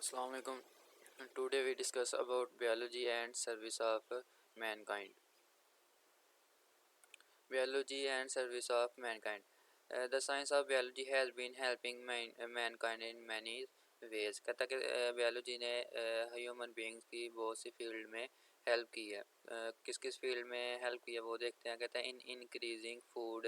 Assalamu alaikum. Today we discuss about biology and service of mankind. Biology and service of mankind. The science of biology has been helping mankind in many ways. कहता है कि biology ने human beings की बहुत सी field में help की है. किस किस फील्ड में हेल्प की है वो देखते हैं. कहता है in increasing food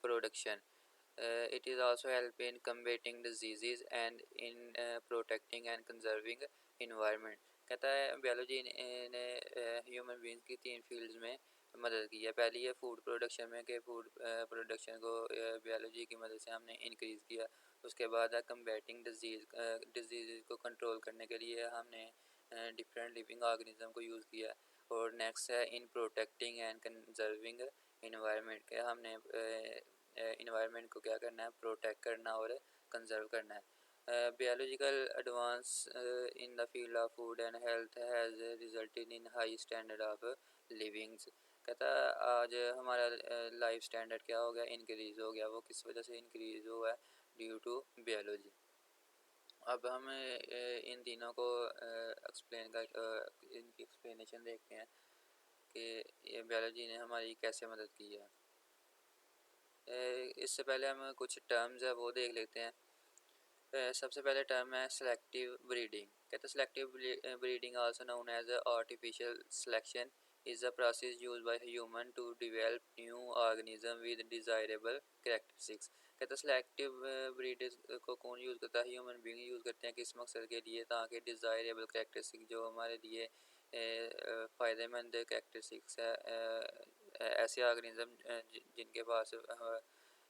production. It is also help in combating diseases and in protecting and conserving environment. कहता है biology ने ह्यूमन बींग्स की तीन फील्ड्स में मदद की है. पहली है फूड प्रोडक्शन में कि फूड प्रोडक्शन को बायोलॉजी की मदद से हमने इंक्रीज़ किया. उसके बाद है कम्बैटिंग डिजीज़ को कंट्रोल करने के लिए हमने डिफरेंट लिविंग ऑर्गेनिज्म को यूज़ किया. और नेक्स्ट है in protecting and conserving environment के हमने इन्वायरमेंट को क्या करना है, प्रोटेक्ट करना और कंजर्व करना है. Biological advance in the field of food and health has resulted in high standard of living. कहता है आज हमारा लाइफ स्टैंडर्ड क्या हो गया, इंक्रीज़ हो गया. वो किस वजह से इंक्रीज़ हुआ है, ड्यू टू बियोलॉजी. अब हम इन तीनों को इनकी एक्सप्लेनेशन देखते हैं कि ये बियोलॉजी ने हमारी कैसे मदद की है. इससे पहले हम कुछ टर्म्स है वो देख लेते हैं. सबसे पहले टर्म है सेलेक्टिव ब्रीडिंग. कहते हैं selective breeding also known as artificial selection is a process used by human to develop new organism with desirable characteristics. कहते हैं सेलेक्टिव ब्रीड को कौन यूज़ करता है, ह्यूमन बीइंग यूज़ करते हैं. किस मकसद के लिए, ताकि डिज़ायरेबल कैरेक्टरिस्टिक जो हमारे लिए फ़ायदेमंद कैरेक्टरिस्टिक्स है, ऐसे ऑर्गेनिज्म जिनके पास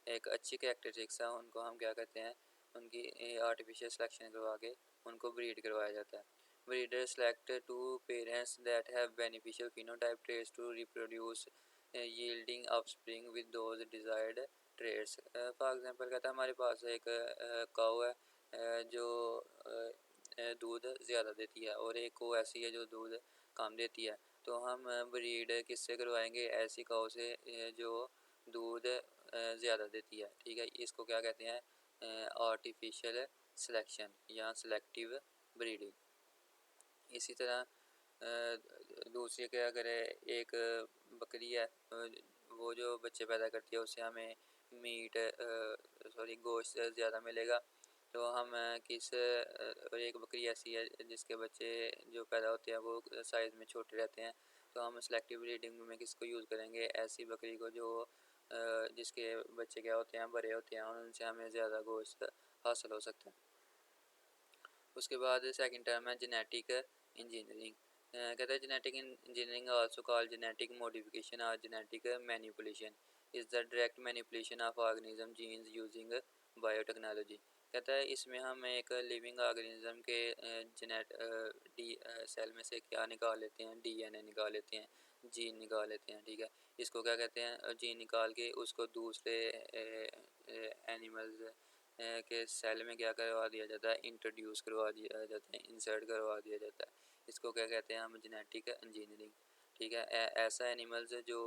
एक अच्छी कैरेक्टरिस्टिक्स है, उनको हम क्या कहते हैं, उनकी आर्टिफिशियल सिलेक्शन करवा के उनको ब्रीड करवाया जाता है. Breeders select two parents that have beneficial phenotype traits to reproduce, yielding offspring with those desired traits. For example कहता है हमारे पास एक काऊ है जो दूध ज़्यादा देती है और एक को ऐसी है जो दूध कम देती है. तो हम ब्रीड किससे करवाएंगे, ऐसी काऊ से जो दूध ज़्यादा देती है. ठीक है, इसको क्या कहते हैं, आर्टिफिशियल सिलेक्शन या सेलेक्टिव ब्रीडिंग. इसी तरह दूसरी क्या करें, एक बकरी है वो जो बच्चे पैदा करती है उससे हमें गोश्त ज़्यादा मिलेगा. तो हम और एक बकरी ऐसी है जिसके बच्चे जो पैदा होते हैं वो साइज़ में छोटे रहते हैं. तो हम सेलेक्टिव ब्रीडिंग में किसको यूज़ करेंगे, ऐसी बकरी को जो जिसके बच्चे क्या होते हैं, बड़े होते हैं, और उनसे हमें ज़्यादा गोश्त हासिल हो सकता है. उसके बाद सेकंड टर्म है जेनेटिक इंजीनियरिंग. कहते हैं genetic engineering also called genetic modification और genetic manipulation is the direct manipulation of organism genes using biotechnology. कहता है इसमें हम एक लिविंग ऑर्गेनिज्म के सेल में से क्या निकाल लेते हैं, डीएनए निकाल लेते हैं, जीन निकाल लेते हैं. ठीक है, इसको क्या कहते हैं, जीन निकाल के उसको दूसरे एनिमल्स के सेल में क्या करवा दिया जाता है, इंट्रोड्यूस करवा दिया जाता है, इंसर्ट करवा दिया जाता है. इसको क्या कहते हैं हम, जेनेटिक इंजीनियरिंग. ठीक है, ऐसा एनिमल्स जो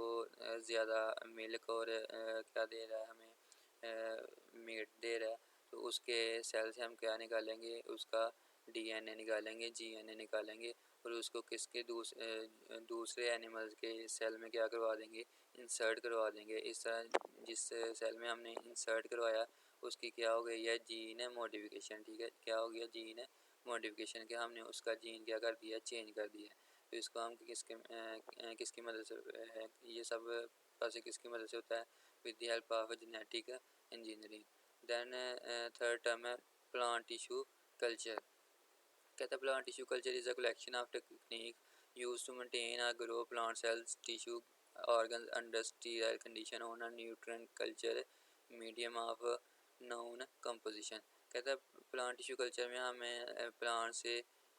ज़्यादा मिल्क और क्या दे रहा है हमें, मीट दे रहा है, तो उसके सेल से हम क्या निकालेंगे, उसका डीएनए निकालेंगे, जीएनए निकालेंगे और उसको किसके दूसरे एनिमल्स के सेल में क्या करवा देंगे, इंसर्ट करवा देंगे. इस तरह जिस सेल में हमने इंसर्ट करवाया उसकी क्या हो गई है, जीन मॉडिफिकेशन. ठीक है, क्या हो गया, जीन मॉडिफिकेशन के हमने उसका जीन क्या कर दिया, चेंज कर दिया. तो इसको हम किसकी मदद से है, ये सब प्रोसेस किसकी मदद से होता है, with the help of genetic engineering. Then third term है प्लांट टिश्यू कल्चर. कहता है plant tissue culture is a collection of technique use to maintain और grow plant cells tissue organs under sterile condition on a nutrient culture medium of known composition. कहता है plant tissue culture में हमें plant से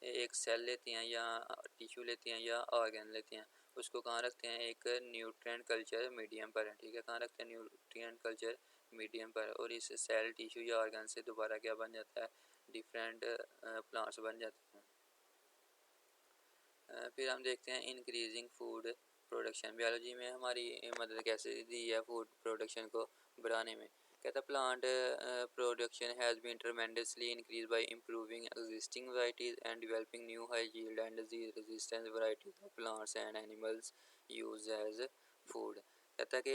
एक cell लेते हैं या टिश्यू लेते हैं या ऑर्गन लेते हैं, उसको कहाँ रखते हैं, एक न्यूट्रिएंट कल्चर मीडियम पर. ठीक है, कहाँ रखते हैं, न्यूट्रिएंट कल्चर मीडियम पर. और इस सेल टिश्यू या ऑर्गन से दोबारा क्या बन जाता है, डिफरेंट प्लांट्स बन जाते हैं. फिर हम देखते हैं इंक्रीजिंग फूड प्रोडक्शन. बायोलॉजी में हमारी मदद कैसे दी है फूड प्रोडक्शन को बढ़ाने में. कहता plant production has been tremendously increased by improving existing varieties and developing new high yield and disease resistant varieties of plants and animals used as food। कहता कि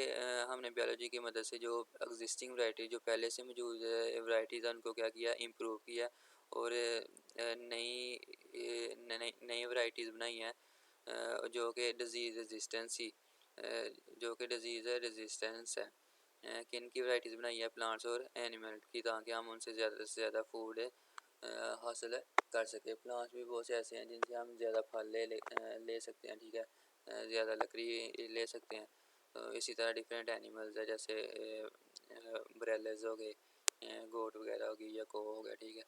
हमने बायोलॉजी की मदद से जो एग्जिस्टिंग वैरायटी जो पहले से मौजूद वैरायटीज़ हैं उनको क्या किया, इम्प्रूव किया और नई वैरायटीज़ बनाई हैं जो कि डिज़ीज़ रेजिस्टेंस ही जो कि डिज़ीज़ रेजिस्टेंस है। किन की वैरायटीज़ बनाई है, प्लांट्स और एनिमल की, ताकि हम उनसे ज़्यादा से ज़्यादा फूड हासिल कर सकें। प्लांट्स भी बहुत से ऐसे हैं जिनसे हम ज़्यादा फल ले सकते हैं, ठीक है, ज़्यादा लकड़ी ले सकते हैं। इसी तरह डिफरेंट एनिमल्स है, जैसे ब्रेलर्स हो गए, गोट वगैरह हो गई या को हो गया, ठीक है।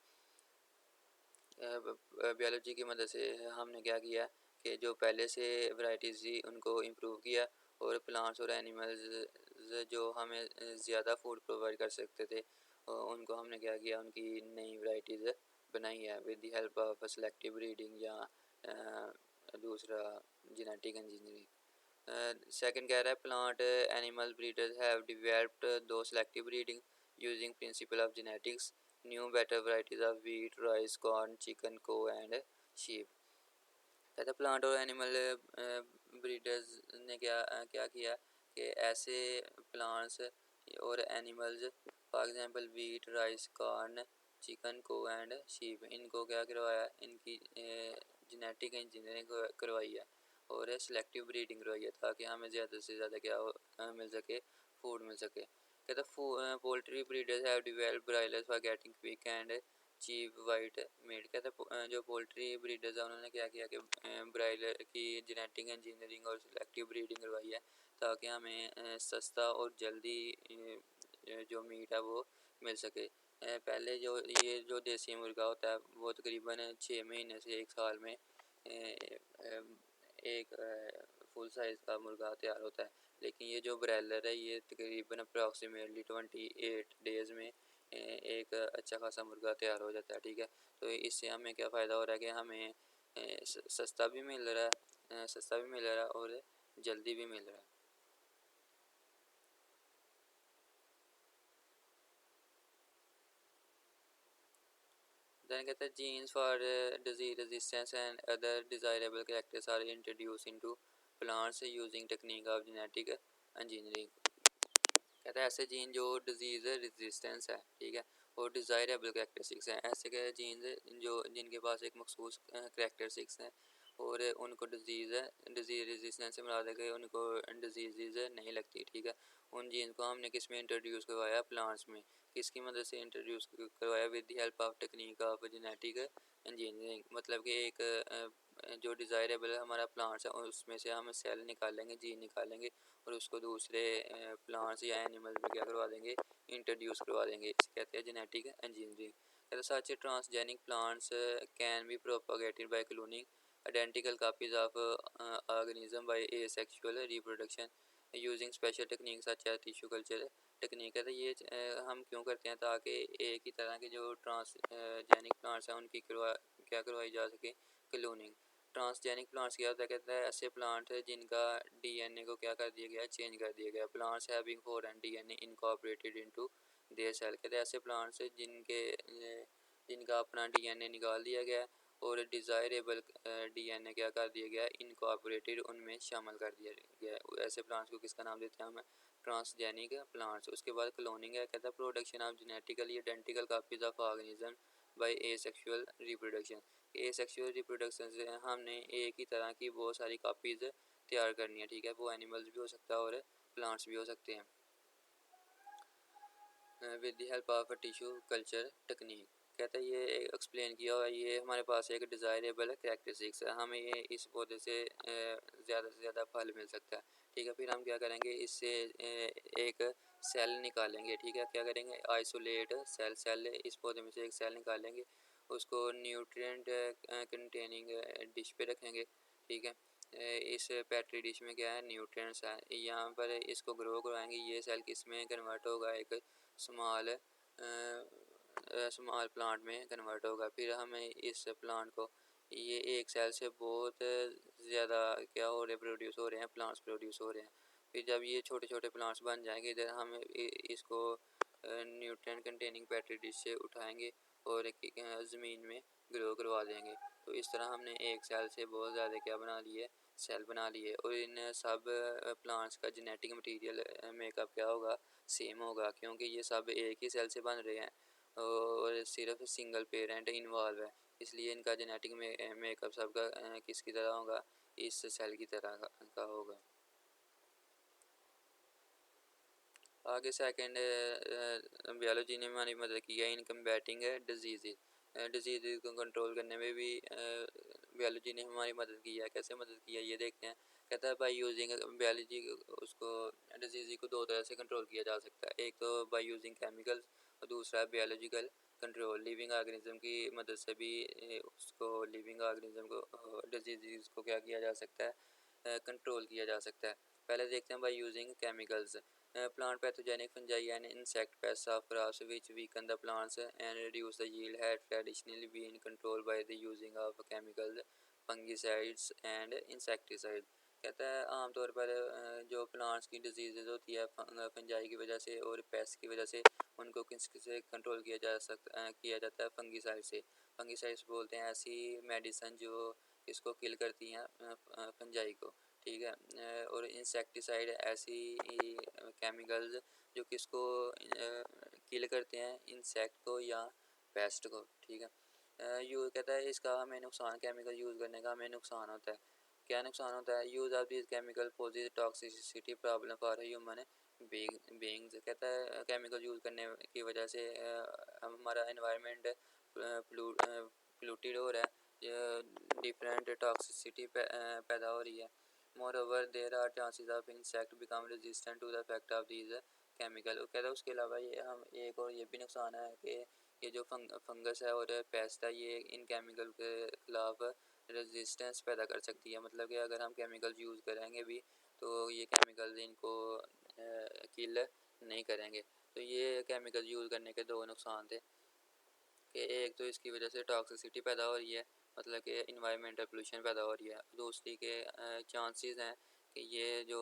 बायोलॉजी की मदद से हमने क्या किया कि जो पहले से वैरायटीज़ थी उनको इम्प्रूव किया और प्लांट्स और एनिमल्स जो हमें ज़्यादा फूड प्रोवाइड कर सकते थे उनको हमने क्या किया, उनकी नई वैरायटीज़ बनाई है with the help of selective breeding या दूसरा जेनेटिक इंजीनियरिंग। सेकंड कह रहा है plant animal breeders have developed दो selective breeding using principle of genetics new better varieties of wheat, rice, corn, chicken, cow and sheep. कहता plant और animal breeders ने क्या किया कि ऐसे प्लांट्स और animals for example wheat, rice, corn, chicken, cow and sheep, इनको क्या करवाया, इनकी जेनेटिक इंजीनियरिंग करवाई है और सेलेक्टिव ब्रीडिंग करवाई है ताकि हमें ज़्यादा से ज़्यादा मिल सके, फूड मिल सके। कहता poultry breeders have developed broilers for getting quick and cheap white meat. कहता जो पोल्ट्री ब्रीडर्स हैं उन्होंने क्या किया कि ब्रायलर की जेनेटिक इंजीनियरिंग और सिलेक्टिव ब्रीडिंग करवाई है ताकि हमें सस्ता और जल्दी जो मीट है वो मिल सके। पहले जो देसी मुर्गा होता है वो तकरीबन 6 महीने से 1 साल में एक फुल साइज़ का मुर्गा तैयार होता है, लेकिन ये जो ब्रायलर है ये तकरीबन अप्रॉक्सीमेटली 28 डेज़ में एक अच्छा खासा मुर्गा तैयार हो जाता है, ठीक है। तो इससे हमें क्या फ़ायदा हो रहा है कि हमें सस्ता भी मिल रहा है और जल्दी भी मिल रहा है। Then कहता है genes for disease resistance and other desirable characters are introduced into plants using technique of genetic engineering। कहता है ऐसे जीन जो डिजीज़ रेजिस्टेंस है, ठीक है, और डिज़ायरेबल करेक्टरिस्टिक्स हैं, ऐसे के जीन जो जिनके पास एक मखसूस करेक्टरिस्टिक्स हैं और उनको डिजीज़ रेजिस्टेंस से मुराद है कि उनको डिजीज़ नहीं लगती, ठीक है। उन जीन को हमने किस में इंट्रोड्यूस करवाया, प्लांट्स में। किसकी मदद से इंट्रोड्यूस करवाया, with the help of technique of genetic engineering. मतलब कि एक जो डिज़ायरेबल हमारा प्लांट्स है उसमें से हम सेल निकालेंगे, जीन निकालेंगे और उसको दूसरे प्लांट्स या एनिमल्स में क्या करवा देंगे, इंट्रोड्यूस करवा देंगे। इसे कहते हैं जेनेटिक इंजीनियरिंग। कहते हैं such transgenic plants can be propagated by cloning identical copies of organism by asexual reproduction using special technique such as tissue culture technique है। तो ये हम क्यों करते हैं, ताकि एक ही तरह के जो ट्रांसजेनिक प्लांट्स हैं उनकी क्या करवाई जा सके, क्लोनिंग। ट्रांसजेनिक प्लांट्स क्या होता है, कहता है ऐसे प्लांट है जिनका डीएनए को क्या कर दिया गया, चेंज कर दिया गया। Plants having foreign DNA incorporated into their cell. कहते हैं ऐसे प्लांट्स है जिनका अपना डीएनए निकाल दिया गया और डिज़ायरेबल डीएनए क्या कर दिया गया, इनकॉर्पोरेटेड उनमें शामिल कर दिया गया। ऐसे प्लांट्स को किसका नाम देते हैं हम, ट्रांसजेनिक प्लांट्स। उसके बाद क्लोनिंग है, कहता है production of genetically identical copies of organism by asexual reproduction. Asexual reproduction से हमने एक ही तरह की बहुत सारी कापीज़ तैयार करनी है, ठीक है। वो एनिमल्स भी हो सकता है और प्लांट्स भी हो सकते हैं। With the help of tissue culture technique. कहता है ये एक्सप्लेन किया हुआ, ये हमारे पास एक डिज़ायरेबल कैरेक्टरिस्टिक्स है, हमें ये इस पौधे से ज़्यादा से ज़्यादा फल मिल सकता है, ठीक है। फिर हम क्या करेंगे, इससे एक सेल निकालेंगे, ठीक है। क्या करेंगे, आइसोलेट सेल इस पौधे में से एक सेल निकालेंगे, उसको न्यूट्रिएंट कंटेनिंग डिश पे रखेंगे, ठीक है। इस पेट्री डिश में क्या है, न्यूट्रिएंट्स हैं, यहाँ पर इसको ग्रो करवाएंगे। ये सेल किस में कन्वर्ट होगा, एक स्मॉल प्लांट में कन्वर्ट होगा। फिर हमें इस प्लांट को ये एक सेल से बहुत ज़्यादा क्या हो रहे, प्रोड्यूस हो रहे हैं, प्लांट्स प्रोड्यूस हो रहे हैं। फिर जब ये छोटे छोटे प्लांट्स बन जाएंगे, इधर हम इसको न्यूट्रिएंट कंटेनिंग पेट्री डिश से उठाएंगे और ज़मीन में ग्रो करवा देंगे। तो इस तरह हमने एक सेल से बहुत ज़्यादा क्या बना लिए, सेल बना लिए। और इन सब प्लांट्स का जेनेटिक मटेरियल मेकअप क्या होगा, सेम होगा, क्योंकि ये सब एक ही सेल से बन रहे हैं और सिर्फ सिंगल पेरेंट इन्वॉल्व है, इसलिए इनका जेनेटिक मेकअप सबका किसकी तरह होगा, इस सेल की तरह का होगा। आगे सेकंड, बायोलॉजी ने हमारी मदद की है इन कम्बैटिंग डिजीज़ को कंट्रोल करने में भी बायोलॉजी ने हमारी मदद की है। कैसे मदद की है ये देखते हैं। कहता है बाई यूजिंग बायोलॉजी, उसको डिजीज़ को दो तरह से कंट्रोल किया जा सकता है। एक तो बाई यूजिंग केमिकल्स और दूसरा है बायोलॉजिकल कंट्रोल। लिविंग ऑर्गेनिज्म की मदद से भी उसको लिविंग ऑर्गेनिज्म को डिजीज़ को क्या किया जा सकता है, कंट्रोल किया जा सकता है। पहले देखते हैं by using chemicals. Plant pathogenic fungi and insect pests of crops which weaken the plants and reduce the yield had traditionally been controlled by the using of chemicals, fungicides and insecticides। कहता है आमतौर पर जो plants की disease होती है fungi की वजह से और पेस्ट की वजह से, उनको किससे कंट्रोल किया जाता है, फंगीसाइड से। फंगीसाइड्स बोलते हैं ऐसी मेडिसन जो इसको किल करती हैं फंजाई को, ठीक है। और इंसेक्टिसाइड ऐसी केमिकल्स जो किसको किल करते हैं, इंसेक्ट को या पेस्ट को, ठीक है। यू कहता है इसका हमें नुकसान, केमिकल यूज़ करने का हमें नुकसान होता है। क्या नुकसान होता है? Use of this chemical poses toxicity problem for human beings. कहता है केमिकल यूज़ करने की वजह से हमारा एनवायरनमेंट पोल्यूटेड हो रहा है, डिफरेंट टॉक्सिसिटी पैदा हो रही है। Moreover, there are chances of insect become resistant to the effect of these chemical। वो कहता है उसके अलावा ये हम एक और ये भी नुकसान है कि ये जो फंगस है और पेस्ट है ये इन केमिकल के खिलाफ रेजिस्टेंस पैदा कर सकती है। मतलब कि अगर हम केमिकल यूज़ करेंगे भी तो ये केमिकल इनको किल नहीं करेंगे। तो ये केमिकल यूज़ करने के दो नुकसान थे कि एक तो इसकी वजह से टॉक्सिसिटी पैदा हो रही है, मतलब कि इन्वायरमेंटल पोल्यूशन पैदा हो रही है। दूसरी के चांसेस हैं कि ये जो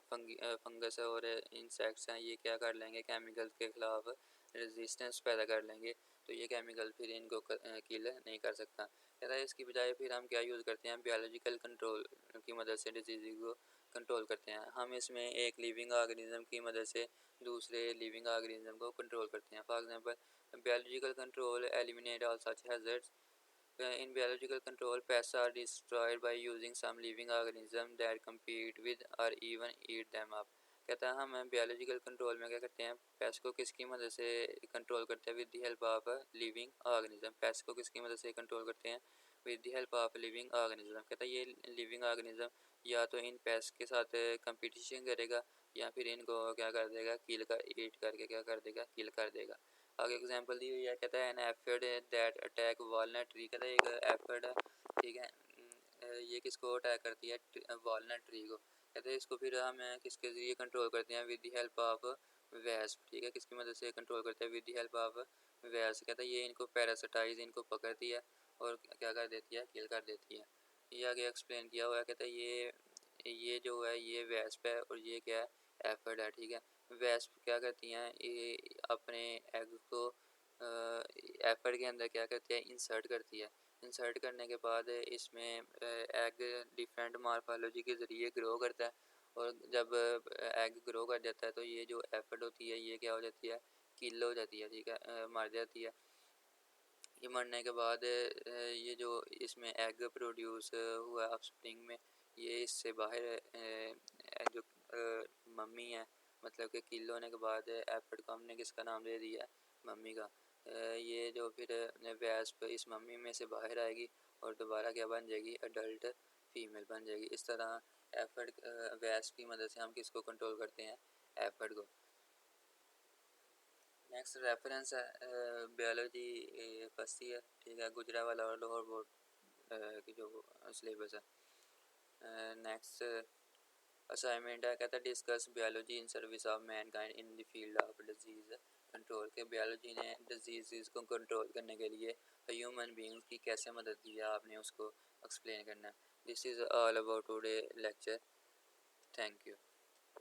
फंगस और इंसेक्ट्स हैं ये क्या कर लेंगे, केमिकल्स के ख़िलाफ़ रेजिस्टेंस पैदा कर लेंगे, तो ये केमिकल फिर इनको किल नहीं कर सकता। कहता है इसकी बजाय फिर हम क्या यूज़ करते हैं, बायोलॉजिकल कंट्रोल की मदद से डिजीज़ को कंट्रोल करते हैं। हम इसमें एक लिविंग ऑर्गेनिज्म की मदद से दूसरे लिविंग ऑर्गेनिज्म को कंट्रोल करते हैं। For example biological control eliminate all such hazards। In biological control, pests are destroyed by using some living organism that compete with or even eat them up। कहता है हम बायोलॉजिकल कंट्रोल में क्या करते हैं, पेस्ट को किसकी मदद से कंट्रोल करते हैं, with the help of living organism. Paste को किसकी मदद से कंट्रोल करते हैं, with the help of living organism. कहता है ये लिविंग ऑर्गेनिज्म या तो इन पेस्ट के साथ कंपटीशन करेगा या फिर इनको क्या कर देगा, किल कर ईट करके क्या कर देगा, किल कर देगा। आगे एग्जांपल दी हुई है, कहता है an aphid that attack walnut tree. कहता है एक एफिड है, ठीक है, ये किसको अटैक करती है, वालनट ट्री को। कहते हैं इसको फिर हम किसके ज़रिए कंट्रोल करते हैं, with the help of wasp, ठीक है, किसकी मदद से कंट्रोल करते हैं, with the help of wasp. कहता है ये इनको पैरासिटाइज, इनको पकड़ती है और क्या कर देती है, किल कर देती है। ये आगे एक्सप्लेन किया हुआ है। कहता है ये जो है ये वेस्प है और ये क्या है, एफिड है, ठीक है। वेस्प क्या करती हैं, ये अपने एग को एफिड के अंदर क्या करती है, इंसर्ट करती है। इंसर्ट करने के बाद इसमें एग डिफरेंट मॉर्फोलॉजी के ज़रिए ग्रो करता है और जब एग ग्रो कर जाता है तो ये जो एफिड होती है ये क्या हो जाती है, किल हो जाती है, ठीक है, मर जाती है। ये मरने के बाद ये जो इसमें एग प्रोड्यूस हुआ ऑफस्प्रिंग में, ये इससे बाहर जो मम्मी है, मतलब कि किल होने के बाद एफिड को हमने किसका नाम दे दिया, मम्मी का। ये जो फिर वेस्प इस मम्मी में से बाहर आएगी और दोबारा क्या बन जाएगी, अडल्ट फीमेल बन जाएगी। इस तरह एफिड वेस्प की मदद से हम किसको कंट्रोल करते हैं, एफिड को। नेक्स्ट रेफरेंस है बायोलॉजी फर्स्ट ईयर, ठीक है, गुजरा वाला और लाहौर बोर्ड की जो सिलेबस है। नेक्स्ट असाइनमेंट है, कहता है discuss biology in service of Mankind in the field of disease control. के बायोलॉजी ने डिजीज़ को कंट्रोल करने के लिए ह्यूमन बींग्स की कैसे मदद की है, आपने उसको एक्सप्लेन करना है। This is all about today lecture. Thank you.